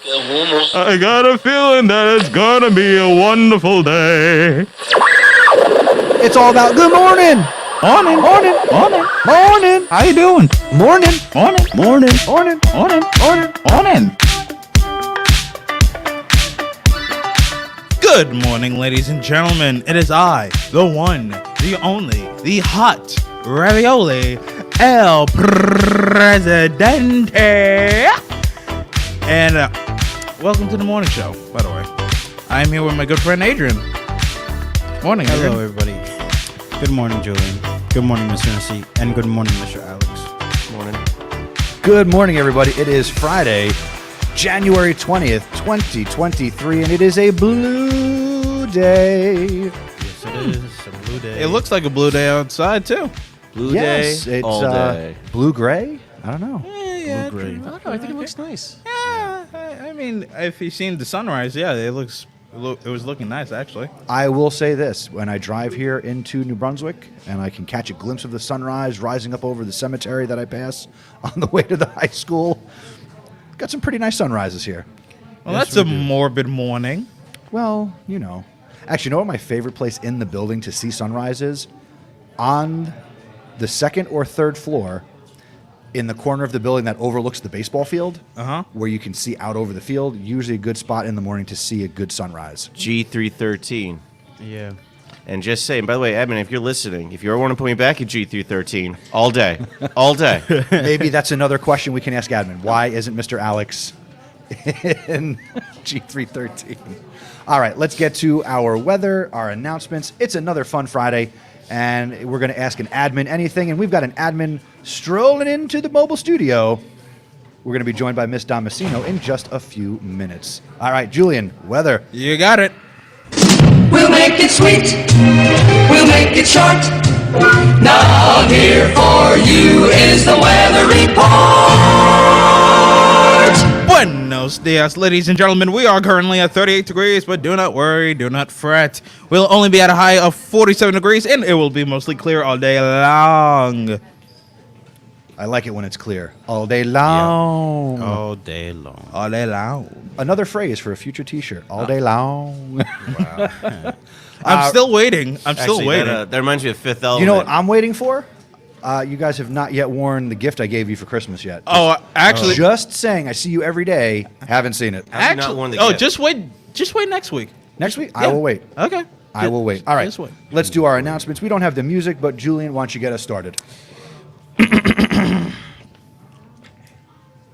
I got a feeling that it's gonna be a wonderful day. It's all about good morning. Morning. Morning. Morning. Morning. How you doing? Morning. Morning. Morning. Morning. Morning. Morning. Morning. Good morning, ladies and gentlemen. It is I, the one, the only, the hot ravioli, El Presidente. And welcome to the morning show, by the way. I'm here with my good friend Adrian. Morning, Adrian. Hello, everybody. Good morning, Julian. Good morning, Mr. Nasi. And good morning, Mr. Alex. Morning. Good morning, everybody. It is Friday, January 20th, 2023, and it is a blue day. Yes, it is. A blue day. It looks like a blue day outside, too. Blue Yes, day, it's all day. blue-gray? I don't know. Yeah, Blue gray. I don't know. I think it looks nice. Yeah, I mean, if you've seen the sunrise, yeah, it was looking nice, actually. I will say this. When I drive here into New Brunswick and I can catch a glimpse of the sunrise rising up over the cemetery that I pass on the way to the high school, got some pretty nice sunrises here. Well, Yes, that's a we do. morbid morning. Well, you know. Actually, you know what my favorite place in the building to see sunrise is? On the second or third floor, in the corner of the building that overlooks the baseball field, where you can see out over the field. Usually a good spot in the morning to see a good sunrise. G313. Yeah. And just saying, by the way, Edmund, if you're listening, if you ever want to put me back at G313, all day. All day. Maybe that's another question we can ask Admin. Why isn't Mr. Alex in G313? All right, let's get to our weather, our announcements. It's another fun Friday, and we're going to ask an admin anything, and we've got an admin strolling into the mobile studio. We're going to be joined by Miss Damasino in just a few minutes. All right, Julian, weather. You got it. We'll make it sweet. We'll make it short. Now here for you is the weather report. Buenos dias, ladies and gentlemen. We are currently at 38 degrees, but do not worry, do not fret. We'll only be at a high of 47 degrees, and it will be mostly clear all day long. I like it when it's clear. All day long. All day long. All day long. Another phrase for a future T-shirt. All day long. I'm still waiting. I'm still Actually, waiting. that reminds me of Fifth Element. You know what I'm waiting for? You guys have not yet worn the gift I gave you for Christmas yet. Actually, Just saying, I see you every day. Haven't seen it. Have you not worn the gift? just wait next week. Next week, I will wait. Okay. I will wait. All right, Just wait. let's do our announcements. We don't have the music, but Julian, why don't you get us started?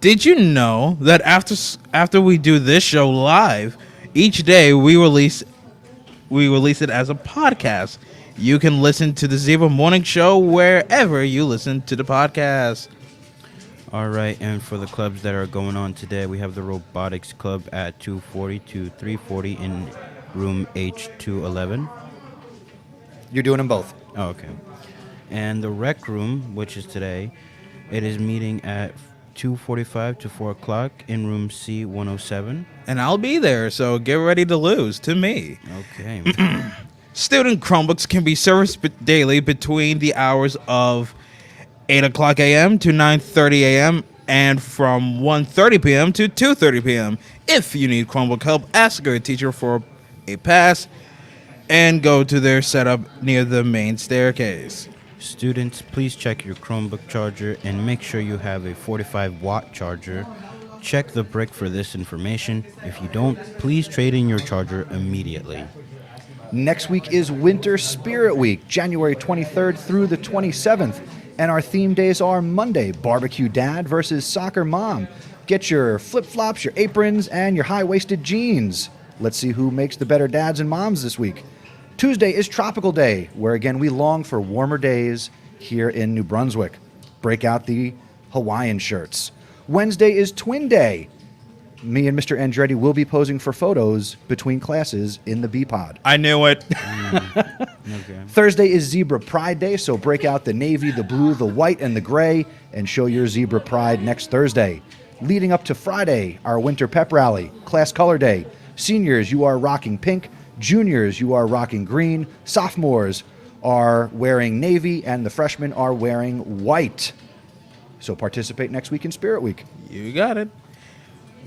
Did you know that after we do this show live, each day we release it as a podcast? You can listen to the Zebra Morning Show wherever you listen to the podcast. All right, and for the clubs that are going on today, we have the Robotics Club at 240 to 340 in room H211. You're doing them both. Oh, okay. And the Rec Room, which is today, it is meeting at 2:45 to 4 o'clock in room C107. And I'll be there, so get ready to lose to me. Okay. Student Chromebooks can be serviced daily between the hours of 8 o'clock a.m. to 9:30 a.m. and from 1:30 p.m. to 2:30 p.m. If you need Chromebook help, ask your teacher for a pass and go to their setup near the main staircase. Students, please check your Chromebook charger and make sure you have a 45-watt charger. Check the brick for this information. If you don't, please trade in your charger immediately. Next week is Winter Spirit Week, January 23rd through the 27th. And our theme days are Monday, Barbecue Dad versus Soccer Mom. Get your flip-flops, your aprons, and your high-waisted jeans. Let's see who makes the better dads and moms this week. Tuesday is Tropical Day, where again we long for warmer days here in New Brunswick. Break out the Hawaiian shirts. Wednesday is Twin Day. Me and Mr. Andretti will be posing for photos between classes in the B-Pod. I knew it. Okay. Thursday is Zebra Pride Day, so break out the navy, the blue, the white, and the gray, and show your Zebra Pride next Thursday. Leading up to Friday, our Winter Pep Rally, Class Color Day. Seniors, you are rocking pink. Juniors, you are rocking green. Sophomores are wearing navy, and the freshmen are wearing white. So participate next week in Spirit Week. You got it.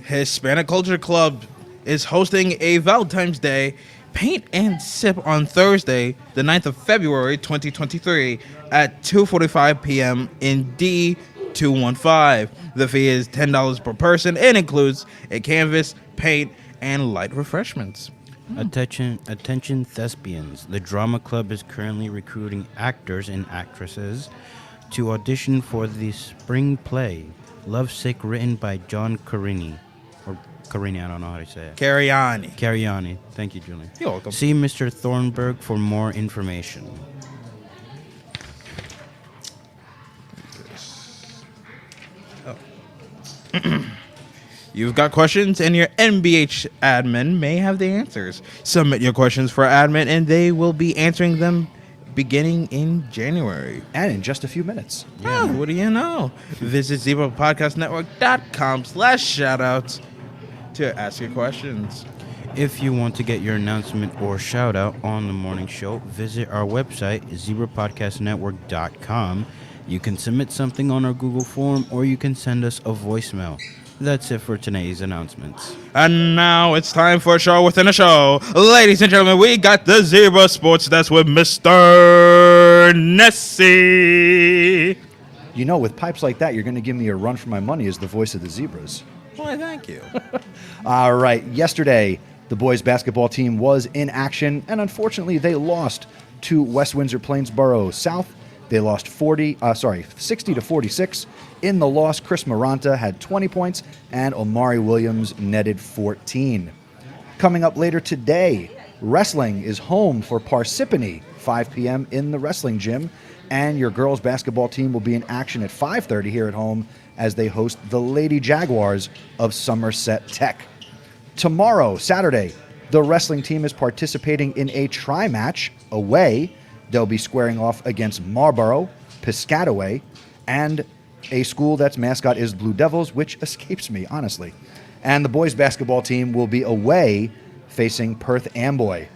Hispanic Culture Club is hosting a Valentine's Day Paint and Sip on Thursday, the 9th of February, 2023 at 2:45 p.m. in D215. The fee is $10 per person and includes a canvas, paint, and light refreshments. Attention thespians. The drama club is currently recruiting actors and actresses to audition for the spring play Lovesick, written by John Carini. Or Carini, I don't know how to say it. Cariani. Thank you, Julian. You're welcome. See Mr. Thornburg for more information. You've got questions, and your NBH admin may have the answers. Submit your questions for admin, and they will be answering them beginning in January. And in just a few minutes. Yeah, what do you know? Visit ZebraPodcastNetwork.com/shoutouts to ask your questions. If you want to get your announcement or shout out on the morning show, visit our website, ZebraPodcastNetwork.com. You can submit something on our Google form, or you can send us a voicemail. That's it for today's announcements. And now it's time for a show within a show. Ladies and gentlemen, we got the Zebra Sports Desk with Mr. Nessie. You know, with pipes like that, you're going to give me a run for my money as the voice of the Zebras. Why, thank you. All right. Yesterday, the boys basketball team was in action, and unfortunately, they lost to West Windsor Plainsboro South. They lost 60 to 46. In the loss, Chris Maranta had 20 points, and Omari Williams netted 14. Coming up later today, wrestling is home for Parsippany, 5 p.m. in the wrestling gym, and your girls basketball team will be in action at 5:30 here at home as they host the Lady Jaguars of Somerset Tech. Tomorrow, Saturday, the wrestling team is participating in a tri-match away. They'll be squaring off against Marlborough, Piscataway, and a school that's mascot is Blue Devils, which escapes me, honestly. And the boys basketball team will be away facing Perth Amboy.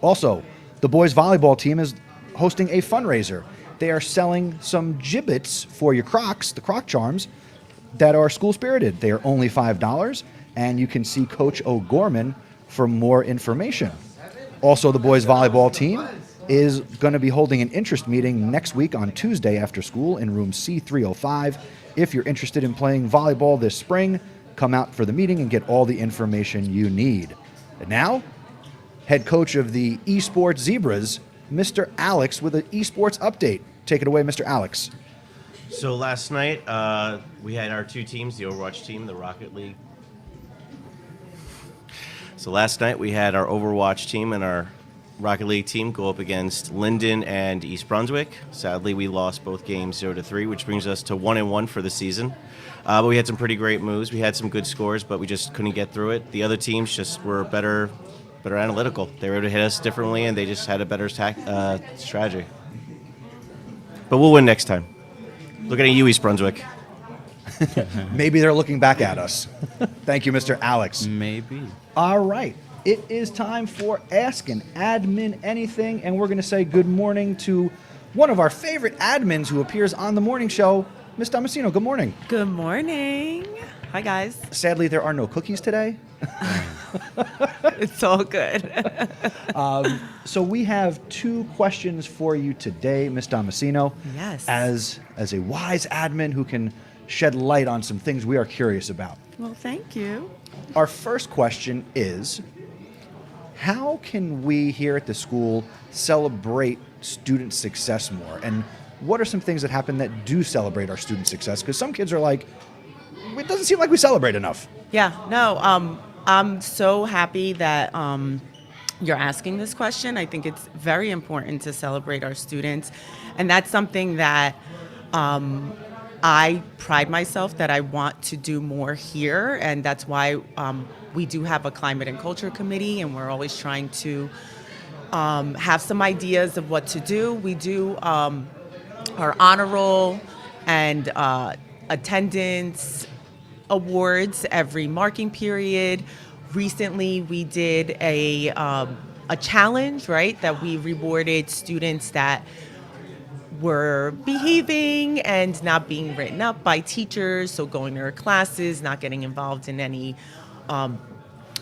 Also, the boys volleyball team is hosting a fundraiser. They are selling some gibbets for your Crocs, the Croc Charms, that are school-spirited. They are only $5, and you can see Coach O'Gorman for more information. Also, the boys volleyball team is going to be holding an interest meeting next week on Tuesday after school in room C305. If you're interested in playing volleyball this spring, come out for the meeting and get all the information you need. And now, head coach of the Esports Zebras, Mr. Alex, with an esports update. Take it away, Mr. Alex. So last night, we had our two teams, the Overwatch team, the Rocket League. So last night, we had our Overwatch team and our Rocket League team go up against Linden and East Brunswick. Sadly, we lost both games 0-3, which brings us to 1-1 for the season. But we had some pretty great moves. We had some good scores, but we just couldn't get through it. The other teams just were better analytical. They were able to hit us differently, and they just had a better strategy. But we'll win next time. Looking at you, East Brunswick. Maybe they're looking back at us. Thank you, Mr. Alex. Maybe. All right. It is time for Ask an Admin Anything, and we're going to say good morning to one of our favorite admins who appears on the morning show, Ms. Damasino. Good morning. Good morning. Hi, guys. Sadly, there are no cookies today. It's all good. So we have two questions for you today, Ms. Damasino. Yes. As a wise admin who can shed light on some things we are curious about. Well, thank you. Our first question is, how can we here at the school celebrate student success more? And what are some things that happen that do celebrate our student success? Because some kids are like, it doesn't seem like we celebrate enough. Yeah, no, I'm so happy that you're asking this question. I think it's very important to celebrate our students. And that's something that I pride myself that I want to do more here. And that's why we do have a climate and culture committee, and we're always trying to have some ideas of what to do. We do our honor roll and attendance awards every marking period. Recently, we did a challenge, right, that we rewarded students that were behaving and not being written up by teachers, so going to their classes, not getting involved in any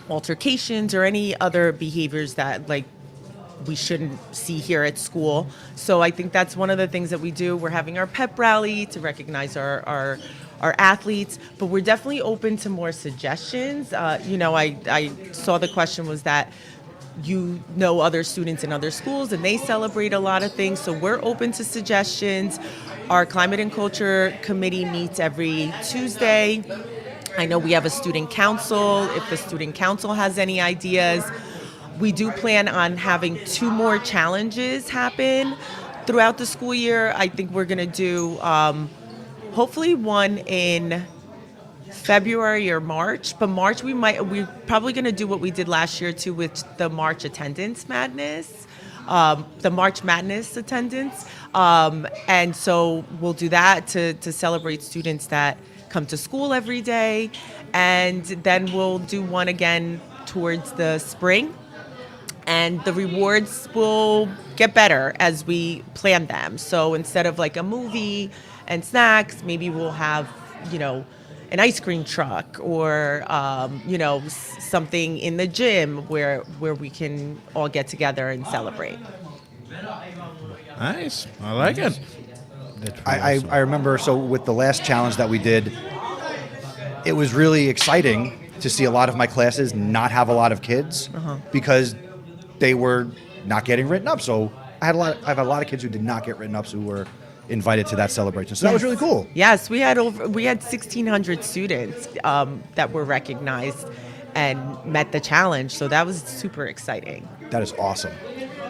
altercations or any other behaviors that like we shouldn't see here at school. So I think that's one of the things that we do. We're having our pep rally to recognize our athletes, but we're definitely open to more suggestions. I saw the question was that other students in other schools and they celebrate a lot of things, so we're open to suggestions. Our Climate and Culture Committee meets every Tuesday. I know we have a student council. If the student council has any ideas, we do plan on having 2 more challenges happen throughout the school year. I think we're going to do hopefully one in February or March, but March we're probably going to do what we did last year too with the March attendance madness, the March Madness attendance, and so we'll do that to celebrate students that come to school every day, and then we'll do one again towards the spring, and the rewards will get better as we plan them. So instead of like a movie and snacks, maybe we'll have an ice cream truck or something in the gym where we can all get together and celebrate. Nice. I like it. That's pretty awesome. I remember, so with the last challenge that we did, it was really exciting to see a lot of my classes not have a lot of kids because they were not getting written up. So I have a lot of kids who did not get written up who were invited to that celebration. So that was really cool. Yes, we had 1,600 students that were recognized and met the challenge. So that was super exciting. That is awesome.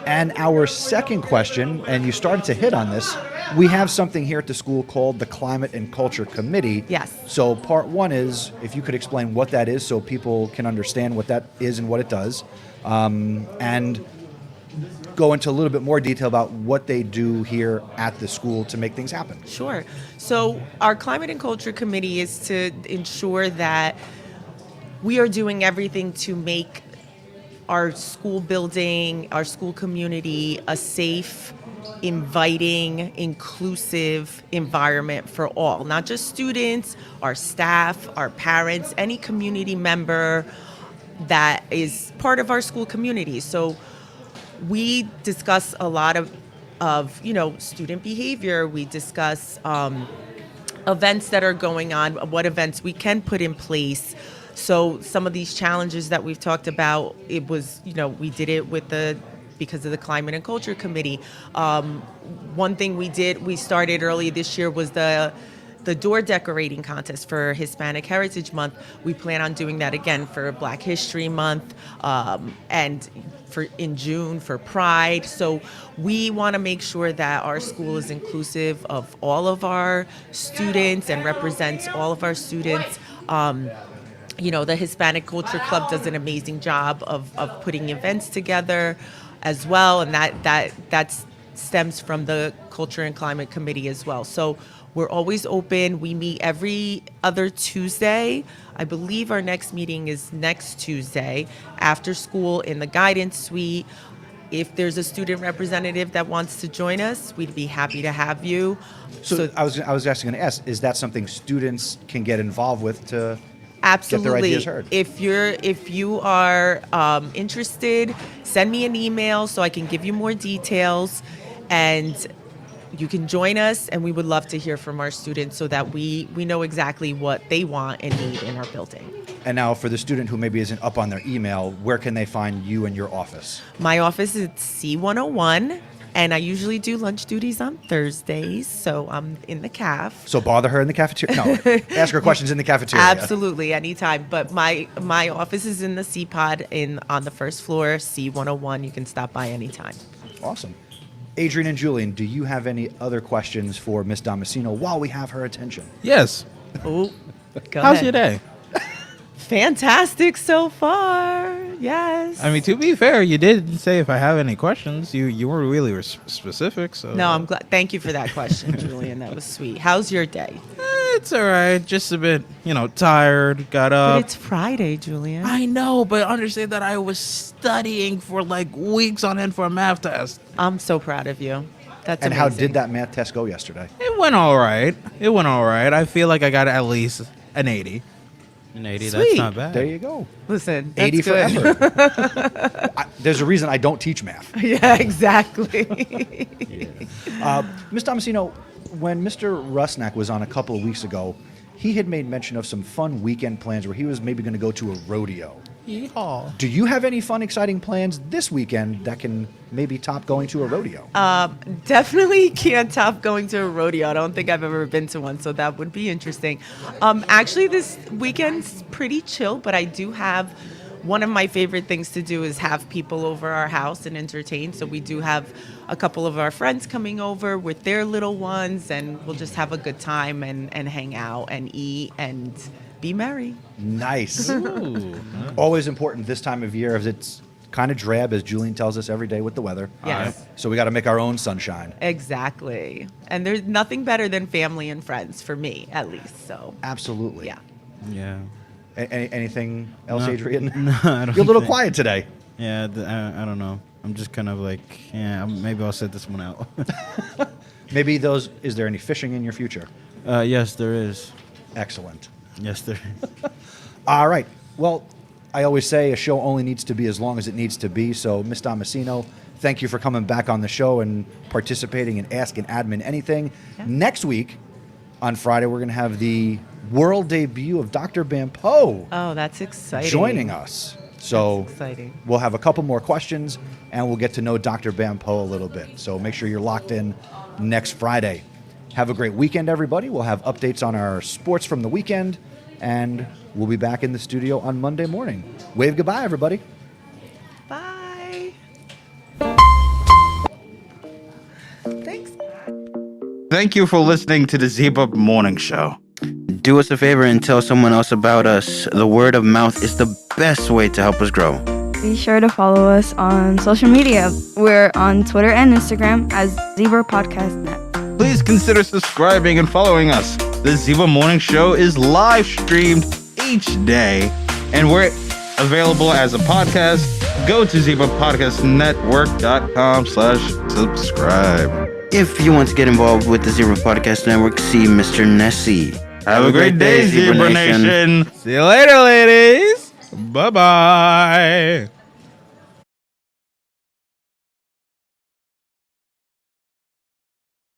And our second question, and you started to hit on this, we have something here at the school called the Climate and Culture Committee. Yes. So part 1 is, if you could explain what that is so people can understand what that is and what it does, and go into a little bit more detail about what they do here at the school to make things happen. Sure. So our Climate and Culture Committee is to ensure that we are doing everything to make our school building, our school community, a safe, inviting, inclusive environment for all, not just students, our staff, our parents, any community member that is part of our school community. So we discuss a lot of student behavior. We discuss events that are going on, what events we can put in place. So some of these challenges that we've talked about, it was, we did it because of the Climate and Culture Committee. One thing we started early this year was the door decorating contest for Hispanic Heritage Month. We plan on doing that again for Black History Month, and in June for Pride. So we want to make sure that our school is inclusive of all of our students and represents all of our students. The Hispanic Culture Club does an amazing job of putting events together as well, and that stems from the Culture and Climate Committee as well. So we're always open. We meet every other Tuesday. I believe our next meeting is next Tuesday after school in the guidance suite. If there's a student representative that wants to join us, we'd be happy to have you. So I was actually going to ask, is that something students can get involved with to Absolutely. get their ideas heard? If you are interested, send me an email so I can give you more details, and you can join us. And we would love to hear from our students so that we know exactly what they want and need in our building. And now for the student who maybe isn't up on their email, where can they find you and your office? My office is C101. And I usually do lunch duties on Thursdays, so I'm in the caf. So bother her in the cafeteria. No, ask her questions in the cafeteria. Absolutely, anytime. But my office is in the C-Pod on the first floor, C101. You can stop by anytime. Awesome. Adrian and Julian, do you have any other questions for Miss Damasceno while we have her attention? Yes. Oh, go How's ahead. your day? Fantastic so far. Yes. I mean, to be fair, you did say if I have any questions. You weren't really specific. So No, I'm glad. Thank you for that question, Julian. That was sweet. How's your day? It's all right. Just a bit, tired. Got But up. it's Friday, Julian. I know, but understand that I was studying for like weeks on end for a math test. I'm so proud of you. That's And how amazing. did that math test go yesterday? It went all right. It went all right. I feel like I got at least an 80. An 80, Sweet. that's not bad. There you go. Listen, that's 80 good. for effort. There's a reason I don't teach math. Yeah, exactly. Ms. Tomasino, when Mr. Rusnak was on a couple of weeks ago, he had made mention of some fun weekend plans where he was maybe going to go to a rodeo. Yeehaw. Do you have any fun, exciting plans this weekend that can maybe top going to a rodeo? Definitely can't top going to a rodeo. I don't think I've ever been to one, so that would be interesting. Actually, this weekend's pretty chill, but I do have one of my favorite things to do is have people over our house and entertain. So we do have a couple of our friends coming over with their little ones, and we'll just have a good time and hang out and eat and be merry. Nice. Always important this time of year, as it's kind of drab, as Julian tells us every day with the weather. Yes. So we got to make our own sunshine. Exactly. And there's nothing better than family and friends, for me, at least. So, Absolutely. yeah. Yeah. Anything else, No. Adrian? No, I don't You're a little think- quiet today. Yeah, I don't know. I'm just kind of like, yeah, maybe I'll sit this one out. Maybe is there any fishing in your future? Yes, there is. Excellent. Yes, there is. All right. Well, I always say a show only needs to be as long as it needs to be. So, Ms. Damasino, thank you for coming back on the show and participating and asking admin anything. Yeah. Next week, on Friday, we're going to have the world debut of Dr. Bampo Oh, that's exciting. joining us. So That's exciting. we'll have a couple more questions, and we'll get to know Dr. Bampo a little bit. So make sure you're locked in next Friday. Have a great weekend, everybody. We'll have updates on our sports from the weekend, and we'll be back in the studio on Monday morning. Wave goodbye, everybody. Bye. Thanks. Thank you for listening to the Zebra Morning Show. Do us a favor and tell someone else about us. The word of mouth is the best way to help us grow. Be sure to follow us on social media. We're on Twitter and Instagram as Zebra Podcast Net. Please consider subscribing and following us. The Zebra Morning Show is live streamed each day, and we're available as a podcast. Go to zebrapodcastnetwork.com/subscribe. If you want to get involved with the Zebra Podcast Network, see Mr. Nessie. Have a great day, Zebra Nation. See you later, ladies. Bye-bye.